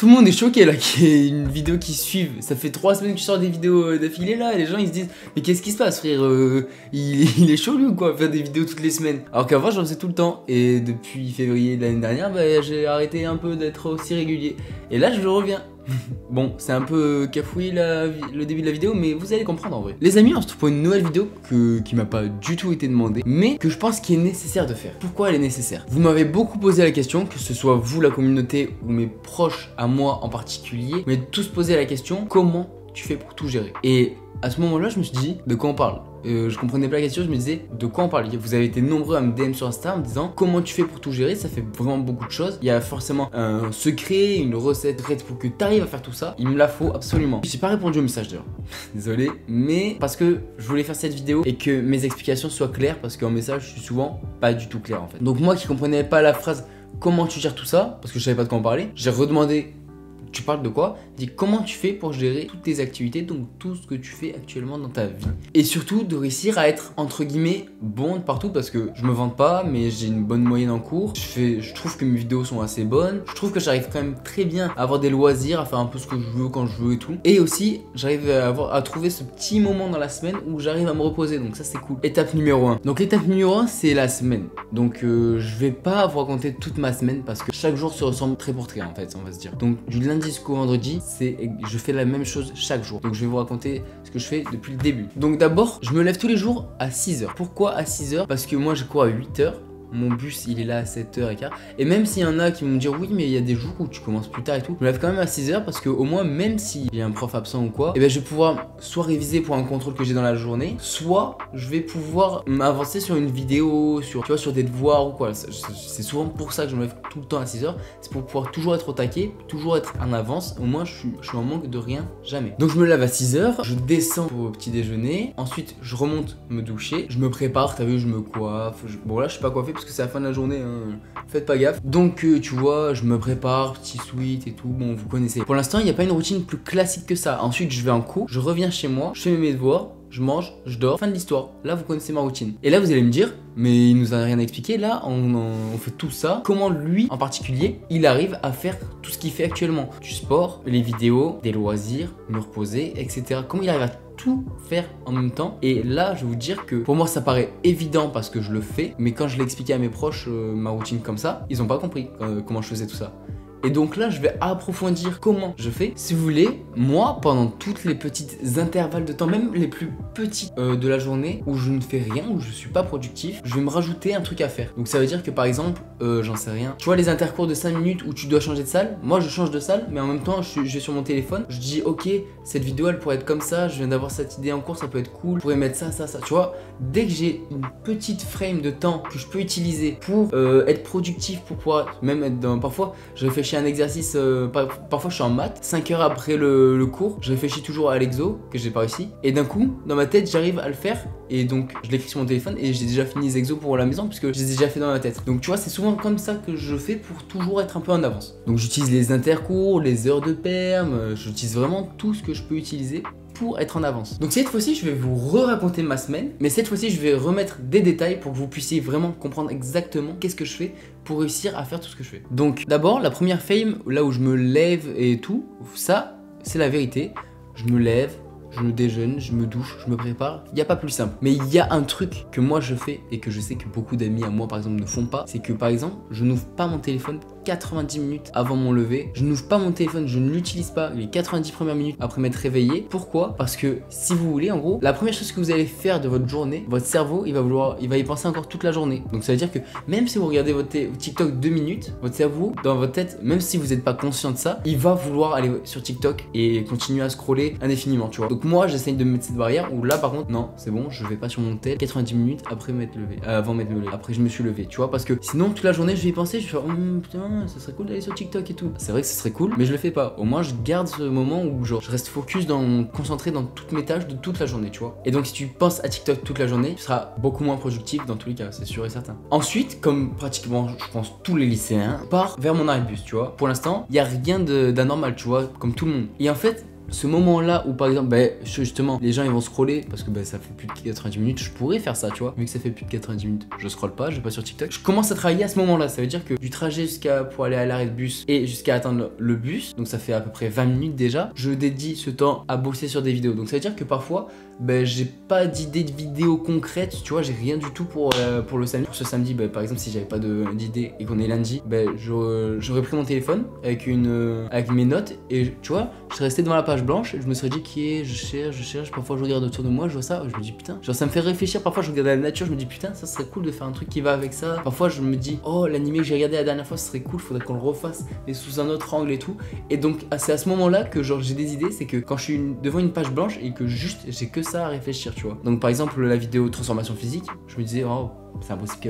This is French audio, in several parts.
Tout le monde est choqué là qu'il y ait une vidéo qui suive. Ça fait 3 semaines que tu sors des vidéos d'affilée là et les gens ils se disent mais qu'est-ce qui se passe frère, il est chaud lui ou quoi, faire des vidéos toutes les semaines. Alors qu'avant j'en faisais tout le temps et depuis février de l'année dernière j'ai arrêté un peu d'être aussi régulier. Et là je reviens. Bon, c'est un peu cafouillé le début de la vidéo, mais vous allez comprendre en vrai. Les amis, on se retrouve pour une nouvelle vidéo qui m'a pas du tout été demandée, mais que je pense qu'il est nécessaire de faire. Pourquoi elle est nécessaire? Vous m'avez beaucoup posé la question, que ce soit vous, la communauté, ou mes proches à moi en particulier, vous m'avez tous posé la question, comment tu fais pour tout gérer? Et à ce moment-là, je me suis dit, de quoi on parle? Je comprenais pas la question, je me disais de quoi on parle. Vous avez été nombreux à me DM sur Insta en me disant comment tu fais pour tout gérer, ça fait vraiment beaucoup de choses. Il y a forcément un secret, une recette pour que tu arrives à faire tout ça. Il me la faut absolument. J'ai pas répondu au message d'ailleurs. Désolé, mais parce que je voulais faire cette vidéo et que mes explications soient claires parce qu'en message, je suis souvent pas du tout clair en fait. Donc moi qui comprenais pas la phrase comment tu gères tout ça, parce que je savais pas de quoi on parlait, j'ai redemandé. Tu parles de quoi? Dis comment tu fais pour gérer toutes tes activités, donc tout ce que tu fais actuellement dans ta vie. Et surtout de réussir à être entre guillemets bon de partout parce que je me vante pas, mais j'ai une bonne moyenne en cours. Je trouve que mes vidéos sont assez bonnes. Je trouve que j'arrive quand même très bien à avoir des loisirs, à faire un peu ce que je veux quand je veux et tout. Et aussi, j'arrive à trouver ce petit moment dans la semaine où j'arrive à me reposer, donc ça c'est cool. Étape numéro 1. Donc l'étape numéro 1, c'est la semaine. Donc je vais pas vous raconter toute ma semaine parce que chaque jour se ressemble très pour très en fait, on va se dire. Donc du lundi jusqu'au vendredi, je fais la même chose chaque jour. Donc je vais vous raconter ce que je fais depuis le début. Donc d'abord, je me lève tous les jours à 6h. Pourquoi à 6h? Parce que moi je cours à 8h. Mon bus il est là à 7h15. Et même s'il y en a qui vont me dire oui mais il y a des jours où tu commences plus tard et tout, je me lève quand même à 6h parce que au moins même s'il y a un prof absent ou quoi, et ben je vais pouvoir soit réviser pour un contrôle que j'ai dans la journée, soit je vais pouvoir m'avancer sur une vidéo, sur des devoirs ou quoi. C'est souvent pour ça que je me lève tout le temps à 6h. C'est pour pouvoir toujours être au taquet, toujours être en avance. Au moins je suis en manque de rien, jamais. Donc je me lève à 6h, je descends pour le petit déjeuner, ensuite je remonte me doucher, je me prépare, t'as vu, je me coiffe. Bon là je suis pas coiffé parce que c'est la fin de la journée, hein. Faites pas gaffe. Donc tu vois, je me prépare, petit sweat et tout, bon vous connaissez. Pour l'instant il n'y a pas une routine plus classique que ça. Ensuite je vais en cours, je reviens chez moi, je fais mes devoirs, je mange, je dors, fin de l'histoire. Là vous connaissez ma routine. Et là vous allez me dire, mais il nous a rien expliqué, là on fait tout ça. Comment lui en particulier, il arrive à faire tout ce qu'il fait actuellement? Du sport, les vidéos, des loisirs, me reposer, etc. Comment il arrive à tout faire en même temps? Et là je vais vous dire que pour moi ça paraît évident parce que je le fais, mais quand je l'ai expliqué à mes proches ma routine comme ça, ils ont pas compris comment je faisais tout ça. Et donc là je vais approfondir comment je fais. Si vous voulez, moi pendant toutes les petites intervalles de temps, même les plus petits de la journée où je ne fais rien, où je suis pas productif, je vais me rajouter un truc à faire. Donc ça veut dire que par exemple, j'en sais rien, tu vois les intercours de 5 minutes où tu dois changer de salle, moi je change de salle mais en même temps je vais sur mon téléphone, je dis ok cette vidéo elle pourrait être comme ça, je viens d'avoir cette idée en cours, ça peut être cool, je pourrais mettre ça, tu vois. Dès que j'ai une petite frame de temps que je peux utiliser pour être productif, pour pouvoir même être dans, parfois je réfléchis un exercice, parfois je suis en maths, 5 heures après le cours, je réfléchis toujours à l'exo que j'ai pas réussi et d'un coup dans ma tête j'arrive à le faire et donc je l'écris sur mon téléphone et j'ai déjà fini les exos pour la maison puisque je les ai déjà fait dans ma tête. Donc tu vois c'est souvent comme ça que je fais pour toujours être un peu en avance. Donc j'utilise les intercours, les heures de perm, j'utilise vraiment tout ce que je peux utiliser pour être en avance. Donc cette fois-ci je vais vous raconter ma semaine, mais cette fois-ci je vais remettre des détails pour que vous puissiez vraiment comprendre exactement qu'est-ce que je fais pour réussir à faire tout ce que je fais. Donc d'abord la première fame, là où je me lève et tout, ça c'est la vérité. Je me lève, je me déjeune, je me douche, je me prépare, il n'y a pas plus simple. Mais il y a un truc que moi je fais et que je sais que beaucoup d'amis à moi par exemple ne font pas, c'est que par exemple je n'ouvre pas mon téléphone 90 minutes avant mon lever, je n'ouvre pas mon téléphone, je ne l'utilise pas les 90 premières minutes après m'être réveillé. Pourquoi? Parce que si vous voulez, en gros, la première chose que vous allez faire de votre journée, votre cerveau il va y penser encore toute la journée. Donc ça veut dire que même si vous regardez votre TikTok 2 minutes, votre cerveau dans votre tête, même si vous n'êtes pas conscient de ça, il va vouloir aller sur TikTok et continuer à scroller indéfiniment, tu vois. Donc moi j'essaye de mettre cette barrière où là par contre non, c'est bon, je vais pas sur mon tel 90 minutes après m'être levé, avant m'être levé, après je me suis levé, tu vois, parce que sinon toute la journée je vais y penser, je vais faire putain ça serait cool d'aller sur TikTok et tout. C'est vrai que ce serait cool, mais je le fais pas. Au moins je garde ce moment où genre je reste focus concentré dans toutes mes tâches de toute la journée, tu vois. Et donc si tu penses à TikTok toute la journée, tu seras beaucoup moins productif dans tous les cas, c'est sûr et certain. Ensuite, comme pratiquement je pense tous les lycéens, part vers mon arrêt de bus, tu vois. Pour l'instant, il y a rien d'anormal, tu vois, comme tout le monde. Et en fait, ce moment-là où par exemple, bah, justement, les gens ils vont scroller parce que bah, ça fait plus de 90 minutes, je pourrais faire ça, tu vois. Vu que ça fait plus de 90 minutes, je scrolle pas, je vais pas sur TikTok. Je commence à travailler à ce moment-là. Ça veut dire que du trajet pour aller à l'arrêt de bus et jusqu'à atteindre le bus, donc ça fait à peu près 20 minutes déjà, je dédie ce temps à bosser sur des vidéos. Donc ça veut dire que parfois, ben, j'ai pas d'idée de vidéo concrète, tu vois, j'ai rien du tout pour le samedi. Pour ce samedi, ben, par exemple, si j'avais pas d'idée et qu'on est lundi, ben, j'aurais pris mon téléphone avec mes notes et tu vois, je serais resté devant la page blanche et je me serais dit je cherche, parfois je regarde autour de moi, je vois ça, je me dis putain, genre ça me fait réfléchir, parfois je regarde la nature, je me dis putain, ça serait cool de faire un truc qui va avec ça. Parfois je me dis oh, l'animé que j'ai regardé la dernière fois, ce serait cool, faudrait qu'on le refasse mais sous un autre angle et tout. Et donc c'est à ce moment-là que genre j'ai des idées, c'est que quand je suis devant une page blanche et que juste j'ai que ça à réfléchir, tu vois. Donc par exemple la vidéo transformation physique, je me disais oh, c'est impossible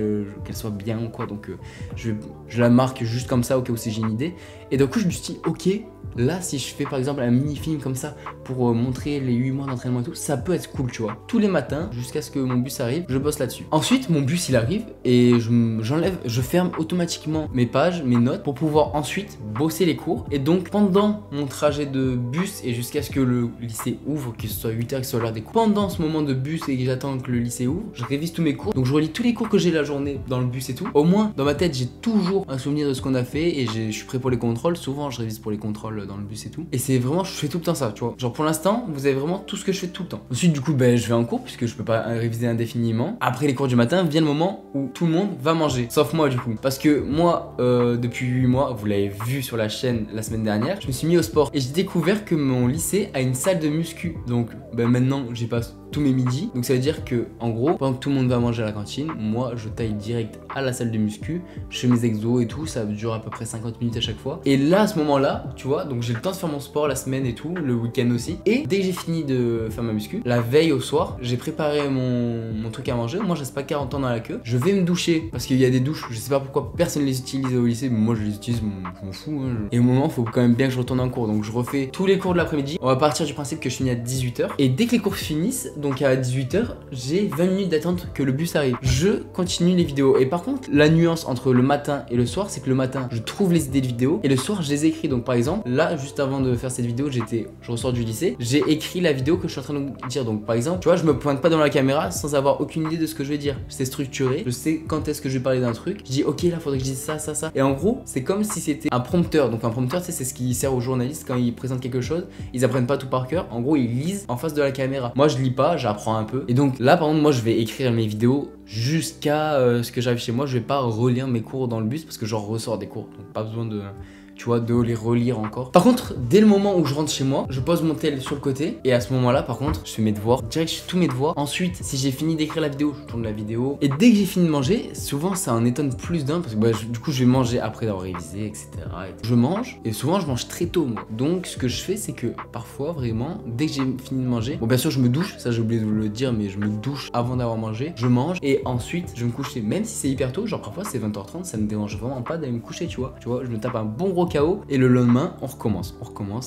qu'elle soit bien ou quoi, donc je la marque juste comme ça au cas où j'ai une idée. Et d'un coup je me suis dit ok, là si je fais par exemple un mini film comme ça pour montrer les 8 mois d'entraînement et tout, ça peut être cool, tu vois. Tous les matins jusqu'à ce que mon bus arrive, je bosse là-dessus. Ensuite mon bus il arrive et je ferme automatiquement mes pages, mes notes pour pouvoir ensuite bosser les cours. Et donc pendant mon trajet de bus et jusqu'à ce que le lycée ouvre, que ce soit 8h, que ce soit l'heure des cours, pendant ce moment de bus et que j'attends que le lycée ouvre, je révise tous mes cours. Donc je relis tous les cours que j'ai la journée dans le bus et tout. Au moins dans ma tête j'ai toujours un souvenir de ce qu'on a fait et je suis prêt pour les contrôles. Souvent je révise pour les contrôles dans le bus et tout. Et c'est vraiment, je fais tout le temps ça, tu vois. Genre pour l'instant vous avez vraiment tout ce que je fais tout le temps. Ensuite du coup ben je vais en cours puisque je peux pas réviser indéfiniment. Après les cours du matin vient le moment où tout le monde va manger, sauf moi du coup. Parce que moi depuis 8 mois, vous l'avez vu sur la chaîne la semaine dernière, je me suis mis au sport et j'ai découvert que mon lycée a une salle de muscu. Donc ben maintenant j'y passe tous mes midis. Donc ça veut dire que en gros, pendant que tout le monde va manger à la cantine, moi je taille direct à la salle de muscu, je fais mes exos et tout, ça dure à peu près 50 minutes à chaque fois. Et là à ce moment là, tu vois, donc j'ai le temps de faire mon sport la semaine et tout, le week-end aussi. Et dès que j'ai fini de faire ma muscu, la veille au soir, j'ai préparé mon truc à manger. Moi je reste pas 40 ans dans la queue. Je vais me doucher parce qu'il y a des douches, je sais pas pourquoi personne les utilise au lycée, mais moi je les utilise, je m'en fous. Hein, Et au moment, faut quand même bien que je retourne en cours. Donc je refais tous les cours de l'après-midi. On va partir du principe que je finis à 18h. Et dès que les cours finissent, donc à 18h, j'ai 20 minutes d'attente que le bus arrive. Je continue les vidéos. Et par contre, la nuance entre le matin et le soir, c'est que le matin, je trouve les idées de vidéos et le soir, je les écris. Donc par exemple, là, juste avant de faire cette vidéo, je ressors du lycée, j'ai écrit la vidéo que je suis en train de dire. Donc par exemple, tu vois, je me pointe pas devant la caméra sans avoir aucune idée de ce que je vais dire. C'est structuré, je sais quand est-ce que je vais parler d'un truc. Je dis ok, là, faudrait que je dise ça, ça, ça. Et en gros, c'est comme si c'était un prompteur. Donc un prompteur, tu sais, c'est ce qui sert aux journalistes quand ils présentent quelque chose. Ils apprennent pas tout par cœur. En gros, ils lisent en face de la caméra. Moi, je lis pas, j'apprends un peu. Et donc là, par contre, moi, je vais écrire mes vidéos jusqu'à ce que j'arrive chez moi. Je vais pas relire mes cours dans le bus parce que j'en ressors des cours. Donc pas besoin de... tu vois, de les relire encore. Par contre, dès le moment où je rentre chez moi, je pose mon tel sur le côté et à ce moment-là, par contre, je fais mes devoirs. Direct, je fais tous mes devoirs. Ensuite, si j'ai fini d'écrire la vidéo, je tourne la vidéo. Et dès que j'ai fini de manger, souvent ça en étonne plus d'un parce que bah, du coup, je vais manger après d'avoir révisé, etc. Je mange et souvent, je mange très tôt, moi. Donc, ce que je fais, c'est que parfois, vraiment, dès que j'ai fini de manger, bon, bien sûr, je me douche. Ça, j'ai oublié de vous le dire, mais je me douche avant d'avoir mangé. Je mange et ensuite, je vais me coucher. Même si c'est hyper tôt, genre parfois c'est 20h30, ça me dérange vraiment pas d'aller me coucher, tu vois. Tu vois, je me tape un bon gros KO et le lendemain on recommence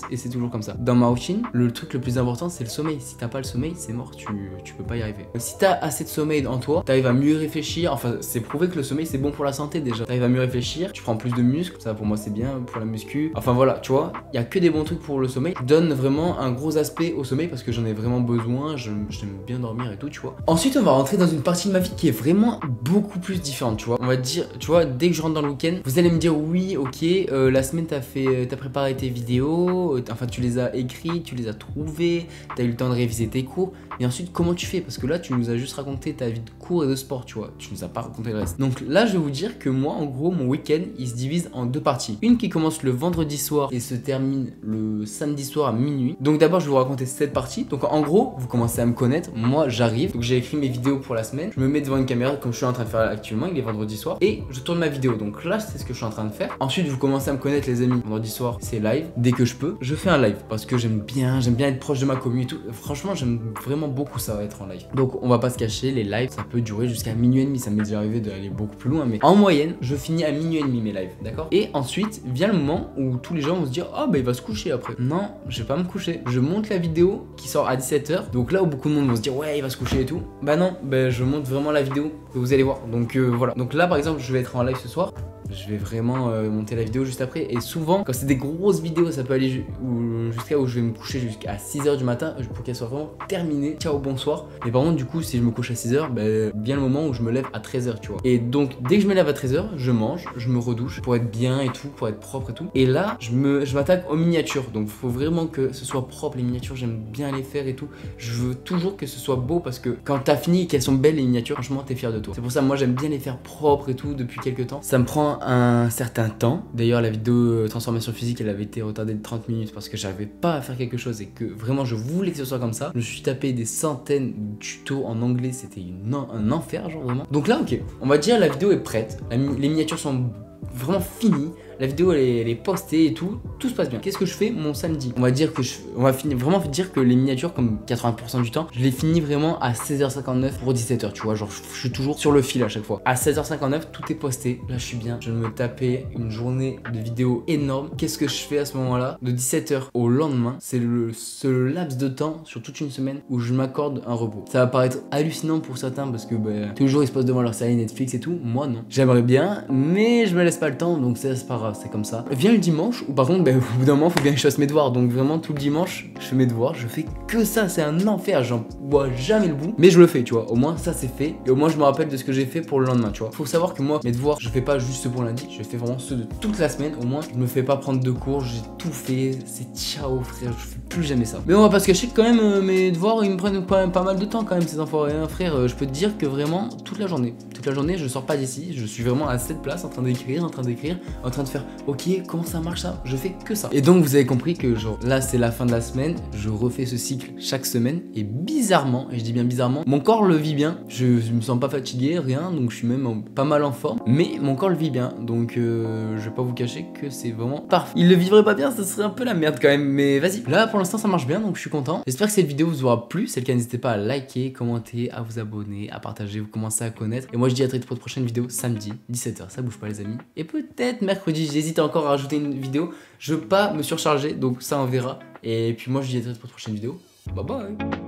et c'est toujours comme ça. Dans ma routine, le truc le plus important c'est le sommeil. Si t'as pas le sommeil, c'est mort, tu peux pas y arriver. Si t'as assez de sommeil en toi, t'arrives à mieux réfléchir. Enfin, c'est prouvé que le sommeil c'est bon pour la santé déjà. T'arrives à mieux réfléchir, tu prends plus de muscles, ça pour moi c'est bien pour la muscu. Enfin voilà, tu vois, il y a que des bons trucs pour le sommeil. Donne vraiment un gros aspect au sommeil parce que j'en ai vraiment besoin, j'aime bien dormir et tout, tu vois. Ensuite, on va rentrer dans une partie de ma vie qui est vraiment beaucoup plus différente, tu vois. On va dire, tu vois, dès que je rentre dans le week-end, vous allez me dire oui, ok, la semaine t'as préparé tes vidéos, enfin tu les as écrites, tu les as trouvées, t'as eu le temps de réviser tes cours, et ensuite comment tu fais? Parce que là tu nous as juste raconté ta vie de cours et de sport, tu vois, tu nous as pas raconté le reste. Donc là je vais vous dire que moi en gros mon week-end il se divise en deux parties. Une qui commence le vendredi soir et se termine le samedi soir à minuit. Donc d'abord je vais vous raconter cette partie. Donc en gros vous commencez à me connaître, moi j'arrive, donc j'ai écrit mes vidéos pour la semaine, je me mets devant une caméra comme je suis en train de faire actuellement, il est vendredi soir, et je tourne ma vidéo. Donc là c'est ce que je suis en train de faire. Ensuite vous commencez à me connaître les amis, vendredi soir c'est live, dès que je peux, je fais un live parce que j'aime bien être proche de ma communauté et tout. Franchement j'aime vraiment beaucoup ça être en live. Donc on va pas se cacher, les lives ça peut durer jusqu'à minuit et demi, ça m'est déjà arrivé d'aller beaucoup plus loin, mais en moyenne je finis à minuit et demi mes lives, d'accord? Et ensuite vient le moment où tous les gens vont se dire oh bah il va se coucher après. Non, je vais pas me coucher, je monte la vidéo qui sort à 17h, donc là où beaucoup de monde vont se dire ouais il va se coucher et tout, bah non, bah je monte vraiment la vidéo que vous allez voir. Donc voilà, donc là par exemple je vais être en live ce soir. je vais vraiment monter la vidéo juste après. Et souvent, quand c'est des grosses vidéos, ça peut aller jusqu'à où je vais me coucher jusqu'à 6h du matin pour qu'elle soit vraiment terminée. Ciao, bonsoir. Mais par contre, du coup, si je me couche à 6h, bien le moment où je me lève à 13h, tu vois. Et donc, dès que je me lève à 13h, je mange, je me redouche pour être bien et tout, pour être propre et tout. Et là, je m'attaque aux miniatures. Donc, il faut vraiment que ce soit propre, les miniatures. J'aime bien les faire et tout. Je veux toujours que ce soit beau parce que quand t'as fini et qu'elles sont belles, les miniatures, franchement, t'es fier de toi. C'est pour ça, moi, j'aime bien les faire propres et tout depuis quelques temps. Ça me prend un certain temps. D'ailleurs, la vidéo transformation physique, elle avait été retardée de 30 minutes parce que j'arrivais pas à faire quelque chose et que vraiment, je voulais que ce soit comme ça. Je me suis tapé des centaines de tutos en anglais. C'était un enfer, genre vraiment. Donc là, ok, on va dire la vidéo est prête. Les miniatures sont vraiment finies. La vidéo elle est postée et tout se passe bien. Qu'est-ce que je fais mon samedi? On va dire que on va vraiment dire que les miniatures, comme 80% du temps, je les finis vraiment à 16h59 pour 17h, tu vois. Genre je suis toujours sur le fil à chaque fois. À 16h59, tout est posté. Là je suis bien. Je me tapais une journée de vidéos énorme. Qu'est-ce que je fais à ce moment-là? De 17h au lendemain, c'est ce laps de temps sur toute une semaine où je m'accorde un repos. Ça va paraître hallucinant pour certains parce que tous les jours ils se posent devant leur série Netflix et tout. Moi non. J'aimerais bien, mais je me laisse pas le temps, donc c'est pas grave. C'est comme ça. Vient le dimanche où par contre, au bout d'un moment, faut bien que je fasse mes devoirs. Donc vraiment, tout le dimanche, je fais mes devoirs. Je fais que ça. C'est un enfer. J'en vois jamais le bout. Mais je le fais, tu vois. Au moins, ça c'est fait. Et au moins, je me rappelle de ce que j'ai fait pour le lendemain, tu vois. Faut savoir que moi, mes devoirs, je fais pas juste ceux pour lundi. Je fais vraiment ceux de toute la semaine. Au moins, je me fais pas prendre de cours. J'ai tout fait. C'est ciao, frère. Je fais plus jamais ça. Mais on va pas se cacher que quand même, mes devoirs, ils me prennent pas mal de temps quand même, ces enfoirés. Hein, frère, je peux te dire que vraiment, toute la journée, je sors pas d'ici. Je suis vraiment à cette place en train d'écrire, en train de faire. Ok, comment ça marche ça? Je fais que ça. Et donc vous avez compris que genre là c'est la fin de la semaine, je refais ce cycle chaque semaine et bizarrement, et je dis bien bizarrement, mon corps le vit bien. Je me sens pas fatigué, rien, donc je suis même pas mal en forme, mais mon corps le vit bien. Donc je vais pas vous cacher que c'est vraiment parfait. Il le vivrait pas bien, ça serait un peu la merde quand même, mais vas-y. Là pour l'instant ça marche bien, donc je suis content. J'espère que cette vidéo vous aura plu. C'est le cas, n'hésitez pas à liker, commenter, à vous abonner, à partager, vous commencez à connaître. Et moi je dis à très vite pour de prochaines vidéos samedi 17h, ça bouge pas les amis. Et peut-être mercredi, j'hésite encore à rajouter une vidéo. Je veux pas me surcharger, donc ça on verra. Et puis moi je dis à très vite pour de prochaines vidéos. Bye bye.